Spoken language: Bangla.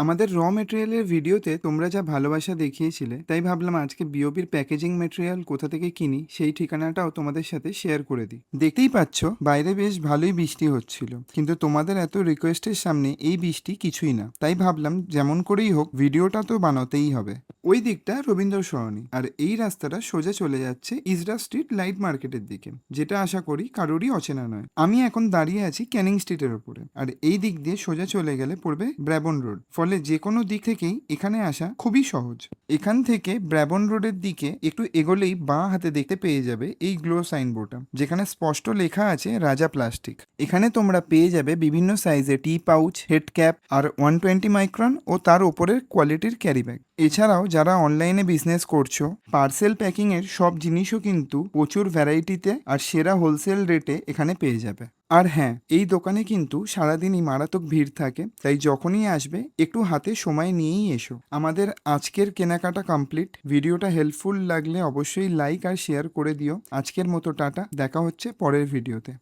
আমাদের র মেটেরিয়ালের ভিডিওতে তোমরা যা ভালোবাসা দেখিয়েছিলে, তাই ভাবলাম আজকে বিওপির প্যাকেজিং মেটেরিয়াল কোথা থেকে কিনি সেই ঠিকানাটাও তোমাদের সাথে শেয়ার করে দিই। দেখতেই পাচ্ছ বাইরে বেশ ভালোই বৃষ্টি হচ্ছিল, কিন্তু তোমাদের এত রিকোয়েস্টের সামনে এই বৃষ্টি কিছুই না। তাই ভাবলাম যেমন করেই হোক ভিডিওটা তো বানাতেই হবে। ওই দিকটা রবীন্দ্র সরণি, আর এই রাস্তাটা সোজা চলে যাচ্ছে ইজরা স্ট্রিট লাইট মার্কেটের দিকে, যেটা আশা করি কারোরই অচেনা নয়। আমি এখন দাঁড়িয়ে আছি ক্যানিং স্ট্রিটের ওপরে, আর এই দিক দিয়ে সোজা চলে গেলে পড়বে ব্র্যাবন রোড। ফলে যে কোনো দিক থেকেই এখানে আসা খুবই সহজ। এখান থেকে ব্র্যাবন রোডের দিকে একটু এগোলেই বাঁ হাতে দেখতে পেয়ে যাবে এই গ্লো সাইনবোর্ডটা, যেখানে স্পষ্ট লেখা আছে রাজা প্লাস্টিক। এখানে তোমরা পেয়ে যাবে বিভিন্ন সাইজে টি পাউচ, হেড ক্যাপ আর 120 মাইক্রন ও তার উপরের কোয়ালিটির ক্যারি ব্যাগ। এছাড়াও যারা অনলাইনে বিজনেস করছো, পার্সেল প্যাকিংয়ের সব জিনিসও কিন্তু প্রচুর ভ্যারাইটিতে আর সেরা হোলসেল রেটে এখানে পেয়ে যাবে। আর হ্যাঁ, এই দোকানে কিন্তু সারাদিনই মারাত্মক ভিড় থাকে, তাই যখনই আসবে একটু হাতে সময় নিয়েই এসো। আমাদের আজকের কেনাকাটা কমপ্লিট। ভিডিওটা হেল্পফুল লাগলে অবশ্যই লাইক আর শেয়ার করে দিও। আজকের মতো টাটা, দেখা হচ্ছে পরের ভিডিওতে।